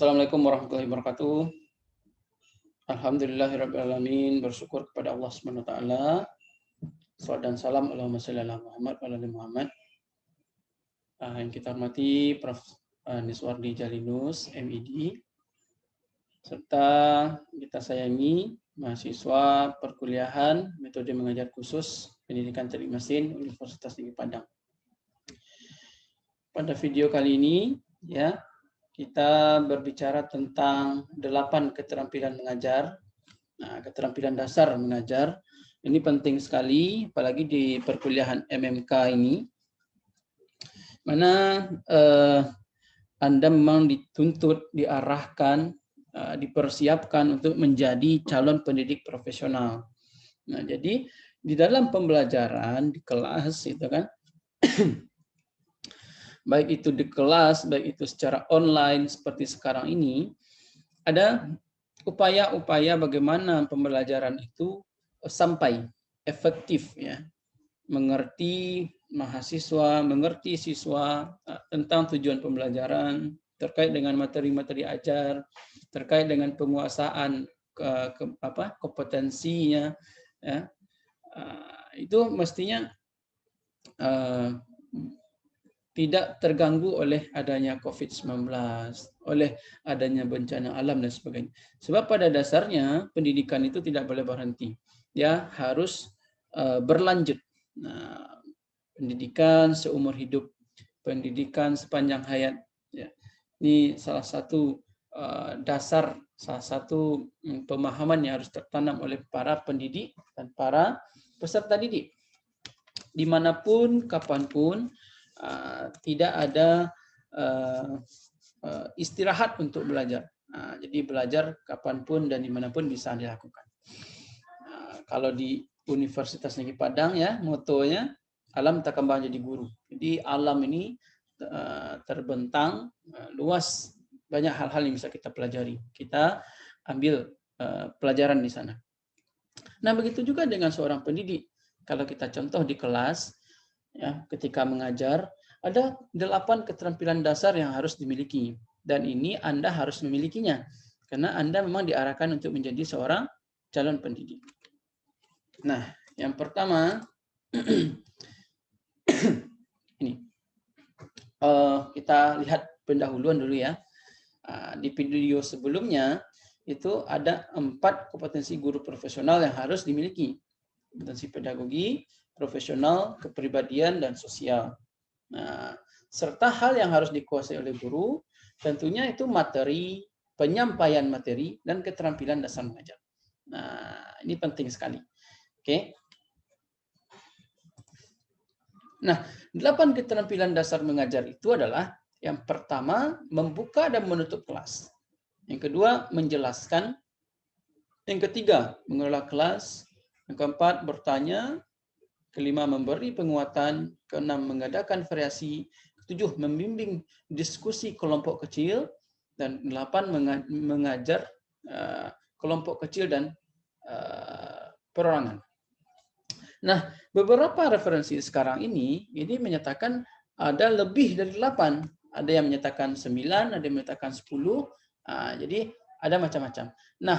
Assalamualaikum warahmatullahi wabarakatuh. Alhamdulillahirrabbilalamin. Bersyukur kepada Allah Subhanahu wa taala. Salawat dan salam Allahumma shalli ala Muhammad wa ala ali Muhammad. Yang kita hormati Prof. Niswardi Jalinus, MED, serta kita sayangi mahasiswa perkuliahan metode mengajar khusus pendidikan teknik mesin Universitas Negeri Padang. Pada video kali ini ya, kita berbicara tentang 8 keterampilan mengajar. Nah, keterampilan dasar mengajar ini penting sekali, apalagi di perkuliahan MMK ini, mana Anda memang dituntut, diarahkan, dipersiapkan untuk menjadi calon pendidik profesional. Nah, jadi di dalam pembelajaran di kelas itu kan, baik itu di kelas, baik itu secara online seperti sekarang ini, ada upaya-upaya bagaimana pembelajaran itu sampai efektif ya, mengerti mahasiswa, mengerti siswa tentang tujuan pembelajaran, terkait dengan materi-materi ajar, terkait dengan penguasaan kompetensinya ya. Itu mestinya tidak terganggu oleh adanya COVID-19, oleh adanya bencana alam dan sebagainya. Sebab pada dasarnya pendidikan itu tidak boleh berhenti, ya harus berlanjut. Nah, pendidikan seumur hidup, pendidikan sepanjang hayat. Ya. Ini salah satu dasar, salah satu pemahaman yang harus tertanam oleh para pendidik dan para peserta didik. Dimanapun, kapanpun, tidak ada istirahat untuk belajar. Jadi belajar kapanpun dan dimanapun bisa dilakukan. Kalau di Universitas Negeri Padang ya, motonya alam tak kembang jadi guru. Jadi alam ini terbentang luas, banyak hal-hal yang bisa kita pelajari. Kita ambil pelajaran di sana. Nah, begitu juga dengan seorang pendidik. Kalau kita contoh di kelas, ya, ketika mengajar, ada 8 keterampilan dasar yang harus dimiliki. Dan ini Anda harus memilikinya. Karena Anda memang diarahkan untuk menjadi seorang calon pendidik. Nah, yang pertama, ini. Kita lihat pendahuluan dulu ya. Di video sebelumnya, itu ada 4 kompetensi guru profesional yang harus dimiliki. Kompetensi pedagogi, profesional, kepribadian, dan sosial. Nah, serta hal yang harus dikuasai oleh guru, tentunya itu materi, penyampaian materi, dan keterampilan dasar mengajar. Nah, ini penting sekali. Oke. Nah, 8 keterampilan dasar mengajar itu adalah yang pertama, membuka dan menutup kelas. Yang kedua, menjelaskan. Yang ketiga, mengelola kelas. Yang keempat, bertanya. Kelima, memberi penguatan. Keenam, mengadakan variasi. Ketujuh, membimbing diskusi kelompok kecil. Dan 8, mengajar kelompok kecil dan perorangan. Nah, beberapa referensi sekarang ini menyatakan ada lebih dari 8. Ada yang menyatakan 9, ada yang menyatakan 10. Jadi ada macam-macam. Nah,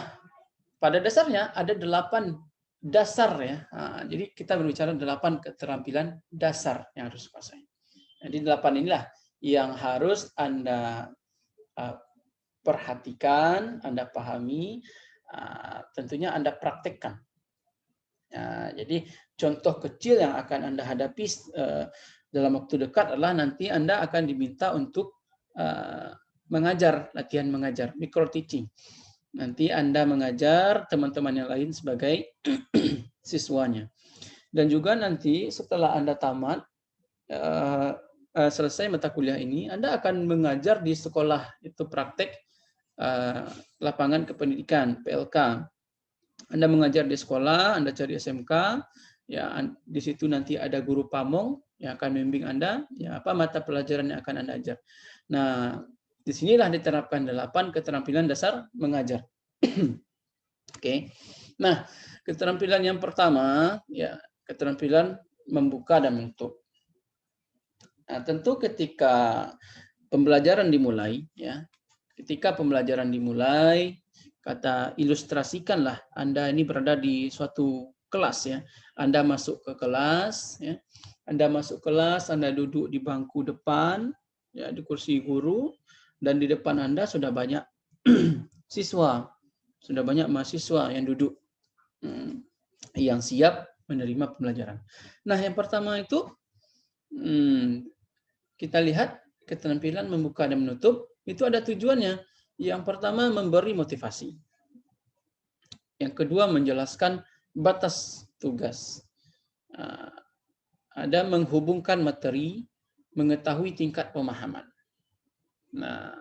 pada dasarnya ada 8 dasar ya. Jadi kita berbicara 8 keterampilan dasar yang harus dikuasai. Jadi 8 inilah yang harus Anda perhatikan, Anda pahami, tentunya Anda praktekkan. Jadi contoh kecil yang akan Anda hadapi dalam waktu dekat adalah nanti Anda akan diminta untuk mengajar, latihan mengajar, micro teaching. Nanti Anda mengajar teman-teman yang lain sebagai siswanya. Dan juga nanti setelah Anda tamat, selesai mata kuliah ini, Anda akan mengajar di sekolah, itu praktek lapangan kependidikan, PLK. Anda mengajar di sekolah, Anda cari SMK, ya di situ nanti ada guru pamong yang akan membimbing Anda, ya apa mata pelajaran yang akan Anda ajar. Nah, disinilah diterapkan 8 keterampilan dasar mengajar. Oke. Nah, keterampilan yang pertama, ya keterampilan membuka dan menutup. Nah, tentu ketika pembelajaran dimulai, ya ketika pembelajaran dimulai, kata ilustrasikanlah Anda ini berada di suatu kelas ya. Anda masuk ke kelas ya. Anda masuk kelas, Anda duduk di bangku depan ya, di kursi guru, dan di depan Anda sudah banyak siswa, sudah banyak mahasiswa yang duduk yang siap menerima pembelajaran. Nah, yang pertama itu kita lihat keterampilan membuka dan menutup itu ada tujuannya. Yang pertama memberi motivasi. Yang kedua menjelaskan batas tugas. Ada menghubungkan materi, mengetahui tingkat pemahaman. Nah,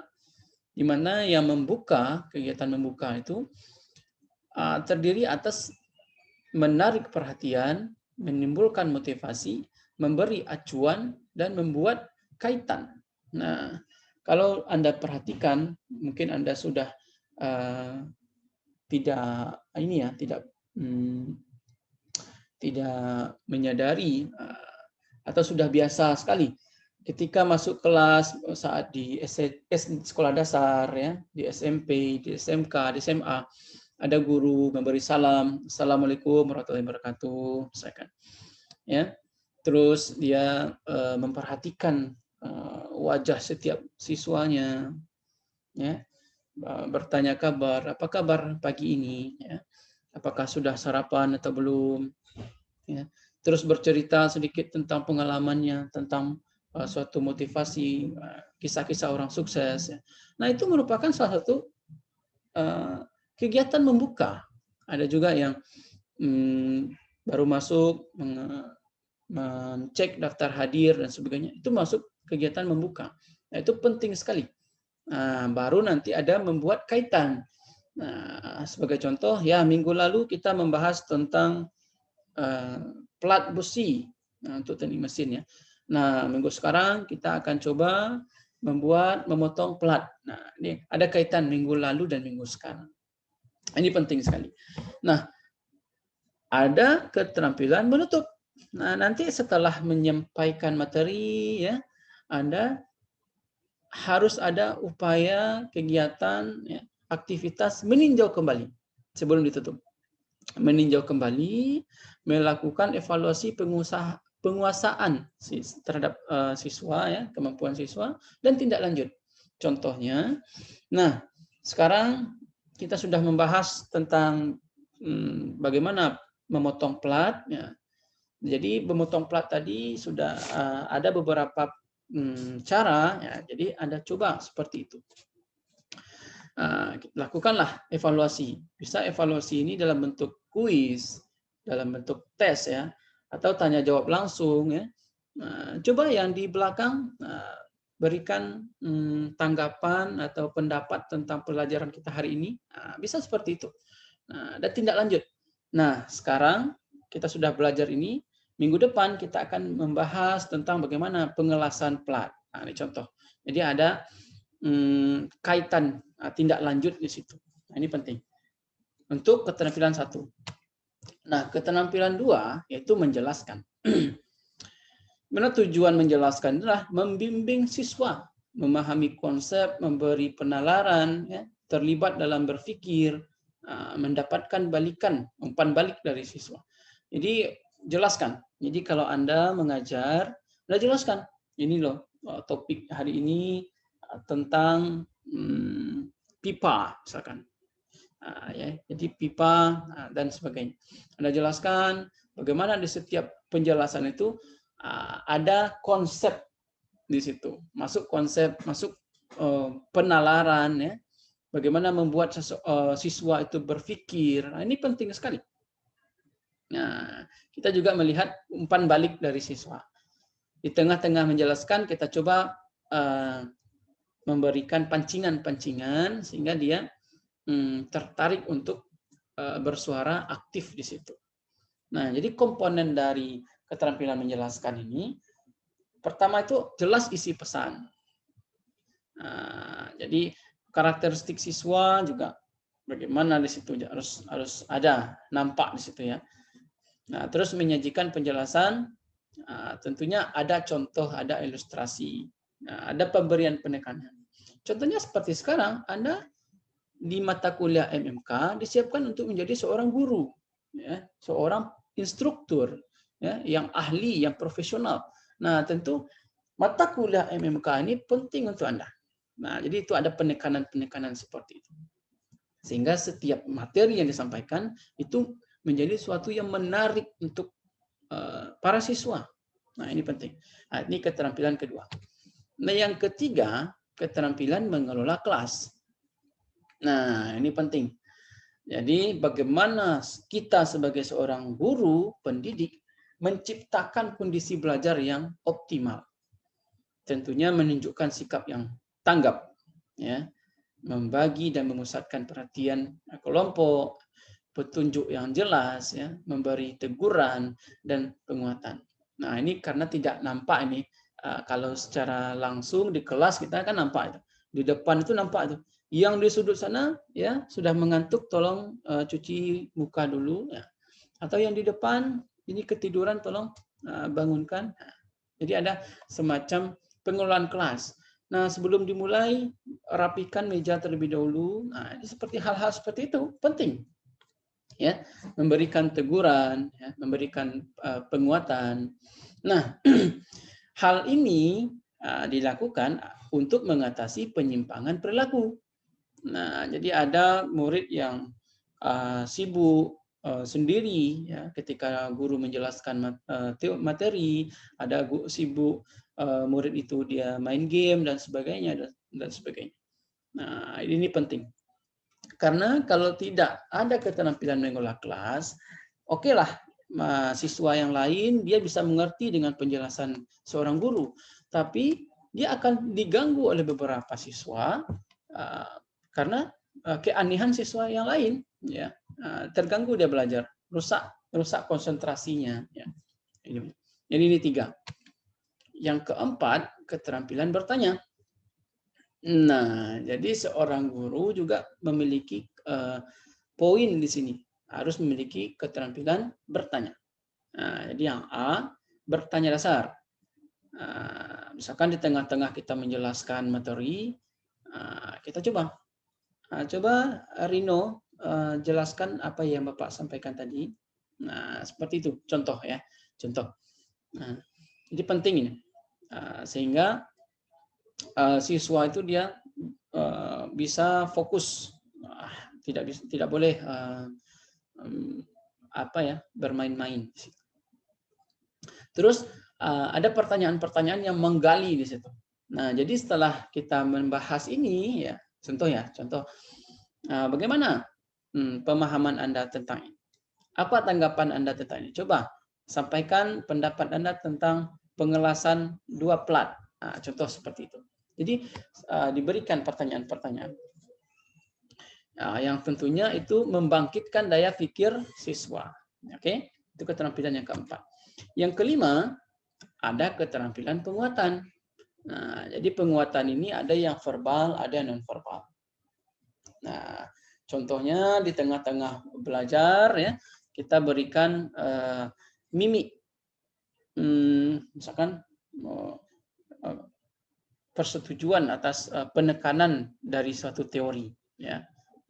di mana yang membuka, kegiatan membuka itu terdiri atas menarik perhatian, menimbulkan motivasi, memberi acuan, dan membuat kaitan. Nah, kalau Anda perhatikan, mungkin Anda sudah tidak menyadari atau sudah biasa sekali ketika masuk kelas saat di sekolah dasar ya, di SMP, di SMK, di SMA, ada guru memberi salam, Assalamualaikum warahmatullahi wabarakatuh, misalkan. Ya. Terus dia memperhatikan wajah setiap siswanya, ya. Bertanya kabar, apa kabar pagi ini, ya. Apakah sudah sarapan atau belum, ya. Terus bercerita sedikit tentang pengalamannya, tentang suatu motivasi, kisah-kisah orang sukses. Ya. Nah, itu merupakan salah satu kegiatan membuka. Ada juga yang baru masuk, mencek daftar hadir dan sebagainya. Itu masuk kegiatan membuka. Nah, itu penting sekali. Nah, baru nanti ada membuat kaitan. Nah, sebagai contoh, ya minggu lalu kita membahas tentang plat besi untuk teknik mesin ya. Nah, minggu sekarang kita akan coba memotong plat. Nah, ini ada kaitan minggu lalu dan minggu sekarang. Ini penting sekali. Nah, ada keterampilan menutup. Nah, nanti setelah menyampaikan materi ya, Anda harus ada upaya kegiatan ya, aktivitas meninjau kembali sebelum ditutup. Meninjau kembali, melakukan evaluasi penguasaan terhadap siswa ya, kemampuan siswa dan tindak lanjut. Contohnya, nah sekarang kita sudah membahas tentang bagaimana memotong plat ya. Jadi memotong plat tadi sudah ada beberapa cara ya. Jadi Anda coba seperti itu. Lakukanlah evaluasi. Bisa evaluasi ini dalam bentuk kuis, dalam bentuk tes ya, atau tanya jawab langsung ya. Coba yang di belakang berikan tanggapan atau pendapat tentang pelajaran kita hari ini. Bisa seperti itu. Dan tindak lanjut. Nah, sekarang kita sudah belajar ini. Minggu depan kita akan membahas tentang bagaimana pengelasan plat. Nah, ini contoh. Jadi ada kaitan tindak lanjut di situ. Nah, ini penting. Untuk keterampilan 1. Nah, keterampilan 2 yaitu menjelaskan. Mana tujuan menjelaskan adalah membimbing siswa, memahami konsep, memberi penalaran, ya, terlibat dalam berpikir, mendapatkan balikan, umpan balik dari siswa. Jadi jelaskan. Jadi kalau Anda mengajar, Anda jelaskan. Ini loh topik hari ini tentang pipa misalkan. Ya, jadi pipa dan sebagainya. Anda jelaskan bagaimana di setiap penjelasan itu ada konsep di situ. Masuk konsep, masuk penalaran ya. Bagaimana membuat siswa itu berpikir. Nah, ini penting sekali. Nah, kita juga melihat umpan balik dari siswa. Di tengah-tengah menjelaskan, kita coba memberikan pancingan-pancingan sehingga dia tertarik untuk bersuara aktif di situ. Nah, jadi komponen dari keterampilan menjelaskan ini, pertama itu jelas isi pesan. Nah, jadi karakteristik siswa juga bagaimana di situ harus ada nampak di situ ya. Nah, terus menyajikan penjelasan, tentunya ada contoh, ada ilustrasi, ada pemberian penekanan. Contohnya seperti sekarang, Anda di mata kuliah MMK disiapkan untuk menjadi seorang guru, ya, seorang instruktur, ya, yang ahli, yang profesional. Nah, tentu mata kuliah MMK ini penting untuk Anda. Nah, jadi itu ada penekanan-penekanan seperti itu. Sehingga setiap materi yang disampaikan itu menjadi suatu yang menarik untuk para siswa. Nah, ini penting. Nah, ini keterampilan kedua. Nah, yang ketiga, keterampilan mengelola kelas. Nah, ini penting. Jadi, bagaimana kita sebagai seorang guru, pendidik, menciptakan kondisi belajar yang optimal. Tentunya menunjukkan sikap yang tanggap, ya, membagi dan memusatkan perhatian kelompok, petunjuk yang jelas, ya, memberi teguran dan penguatan. Nah, ini karena tidak nampak ini, kalau secara langsung di kelas kita kan nampak itu. Di depan itu nampak itu. Yang di sudut sana ya sudah mengantuk, tolong cuci muka dulu, ya. Atau yang di depan ini ketiduran, tolong bangunkan. Nah, jadi ada semacam pengelolaan kelas. Nah, sebelum dimulai rapikan meja terlebih dahulu. Nah, ini seperti hal-hal seperti itu penting. Ya, memberikan teguran, ya, memberikan penguatan. Nah, hal ini dilakukan untuk mengatasi penyimpangan perilaku. Nah, jadi ada murid yang sibuk sendiri, ya, ketika guru menjelaskan materi, ada sibuk murid itu dia main game dan sebagainya dan sebagainya. Nah, ini penting. Karena kalau tidak ada keterampilan mengelola kelas, okelah, siswa yang lain dia bisa mengerti dengan penjelasan seorang guru, tapi dia akan diganggu oleh beberapa siswa karena keanehan siswa yang lain, ya, terganggu dia belajar, rusak konsentrasinya, ya. Jadi ini 3. Yang keempat, keterampilan bertanya. Nah, jadi seorang guru juga memiliki poin di sini, harus memiliki keterampilan bertanya. Nah, jadi yang A, bertanya dasar. Misalkan di tengah-tengah kita menjelaskan materi, kita coba Rino jelaskan apa yang Bapak sampaikan tadi. Nah, seperti itu, contoh ya, contoh. Nah, jadi penting ini, sehingga siswa itu dia bisa fokus, tidak boleh bermain-main. Terus ada pertanyaan-pertanyaan yang menggali di situ. Nah, jadi setelah kita membahas ini, ya, contoh, bagaimana pemahaman Anda tentang ini? Apa tanggapan Anda tentang ini? Coba sampaikan pendapat Anda tentang pengelasan 2 plat. Nah, contoh seperti itu. Jadi diberikan pertanyaan-pertanyaan yang tentunya itu membangkitkan daya pikir siswa. Oke, itu keterampilan yang keempat. Yang kelima, ada keterampilan penguatan. Nah, jadi penguatan ini ada yang verbal, ada yang non verbal. Nah, contohnya di tengah-tengah belajar, ya, kita berikan mimik, misalkan persetujuan atas penekanan dari suatu teori, ya.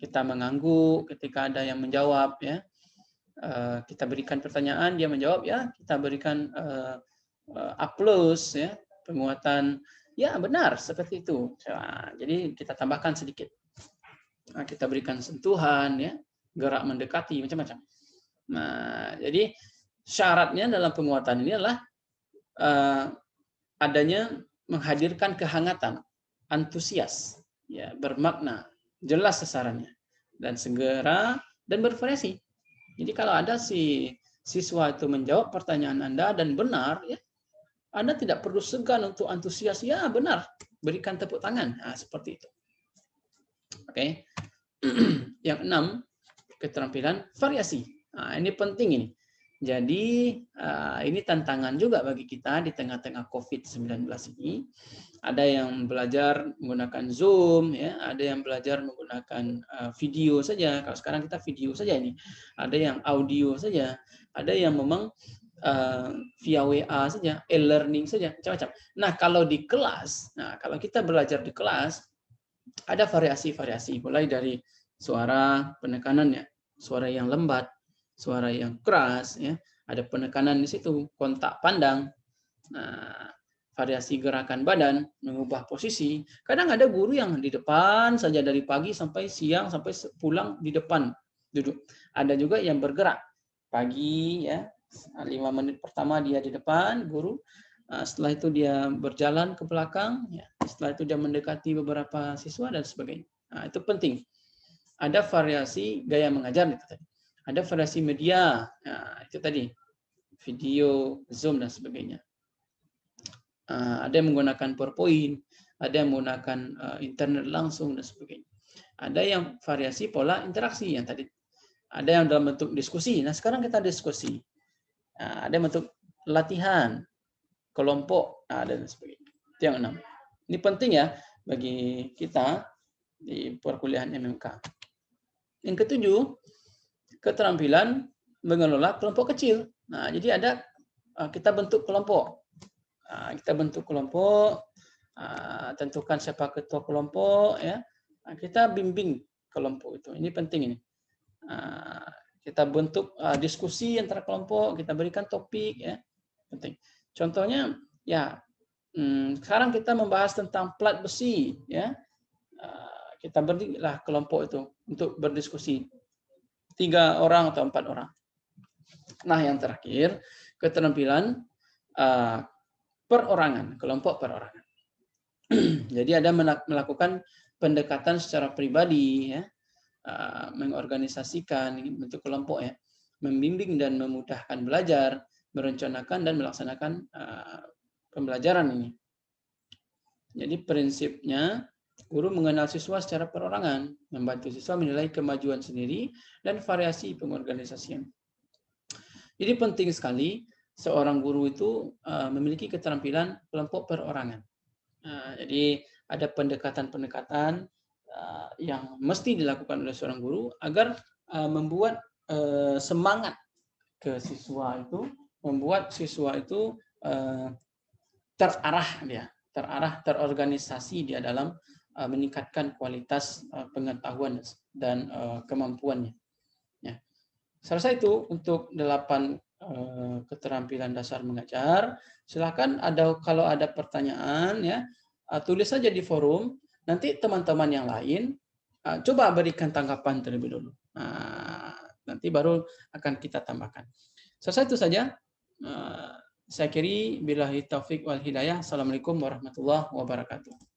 Kita mengangguk ketika ada yang menjawab, ya. Kita berikan pertanyaan, dia menjawab, ya, kita berikan aplaus, ya, penguatan, ya, benar seperti itu. Nah, jadi kita tambahkan sedikit. Nah, kita berikan sentuhan, ya, gerak mendekati, macam-macam. Nah, jadi syaratnya dalam penguatan ini adalah adanya menghadirkan kehangatan, antusias, ya, bermakna, jelas sasarannya, dan segera dan bervariasi. Jadi kalau ada si siswa itu menjawab pertanyaan Anda dan benar, ya, Anda tidak perlu segan untuk antusias, ya benar, berikan tepuk tangan. Nah, seperti itu. Oke. Yang 6, keterampilan variasi. Nah, ini penting ini. Jadi ini tantangan juga bagi kita di tengah-tengah COVID-19 ini. Ada yang belajar menggunakan Zoom, ya, ada yang belajar menggunakan video saja. Kalau sekarang kita video saja ini. Ada yang audio saja, ada yang memang via WA saja, e-learning saja, macam-macam. Nah, kalau di kelas, kalau kita belajar di kelas, Ada variasi-variasi, mulai dari suara penekanannya, suara yang lembat, suara yang keras, ya. Ada penekanan di situ, kontak pandang, nah, variasi gerakan badan, mengubah posisi. Kadang ada guru yang di depan saja dari pagi sampai siang sampai pulang di depan duduk. Ada juga yang bergerak pagi, ya, 5 menit pertama dia di depan guru. Setelah itu dia berjalan ke belakang, ya. Setelah itu dia mendekati beberapa siswa dan sebagainya. Nah, itu penting. Ada variasi gaya mengajar itu tadi. Ada variasi media, nah, itu tadi video, Zoom dan sebagainya. Ada yang menggunakan PowerPoint, ada yang menggunakan internet langsung dan sebagainya. Ada yang variasi pola interaksi yang tadi. Ada yang dalam bentuk diskusi. Nah, sekarang kita diskusi. Ada yang bentuk latihan, kelompok, dan sebagainya. Itu yang 6. Ini penting ya bagi kita di perkuliahan MMK. Yang ke-7, keterampilan mengelola kelompok kecil. Nah, jadi ada kita bentuk kelompok. Kita bentuk kelompok, tentukan siapa ketua kelompok, ya. Kita bimbing kelompok itu. Ini penting ini. Kita bentuk diskusi antara kelompok, kita berikan topik, ya. Penting. Contohnya, ya, sekarang kita membahas tentang plat besi, ya. Kita berilah kelompok itu untuk berdiskusi 3 orang atau 4 orang. Nah, yang terakhir, keterampilan perorangan, kelompok perorangan. Jadi ada melakukan pendekatan secara pribadi, ya, mengorganisasikan bentuk kelompok, ya, membimbing dan memudahkan belajar, merencanakan dan melaksanakan pembelajaran ini. Jadi prinsipnya guru mengenal siswa secara perorangan, membantu siswa menilai kemajuan sendiri dan variasi pengorganisasian. Jadi penting sekali seorang guru itu memiliki keterampilan kelompok perorangan. Jadi ada pendekatan-pendekatan yang mesti dilakukan oleh seorang guru agar membuat semangat ke siswa itu, membuat siswa itu terarah, terorganisasi dia dalam meningkatkan kualitas pengetahuan dan kemampuannya. Ya. Selesai itu untuk 8 keterampilan dasar mengajar. Silakan kalau ada pertanyaan, ya, tulis saja di forum. Nanti teman-teman yang lain coba berikan tanggapan terlebih dulu. Nanti baru akan kita tambahkan. Selesai itu saja. Saya kira billahi taufik wal hidayah. Assalamualaikum warahmatullahi wabarakatuh.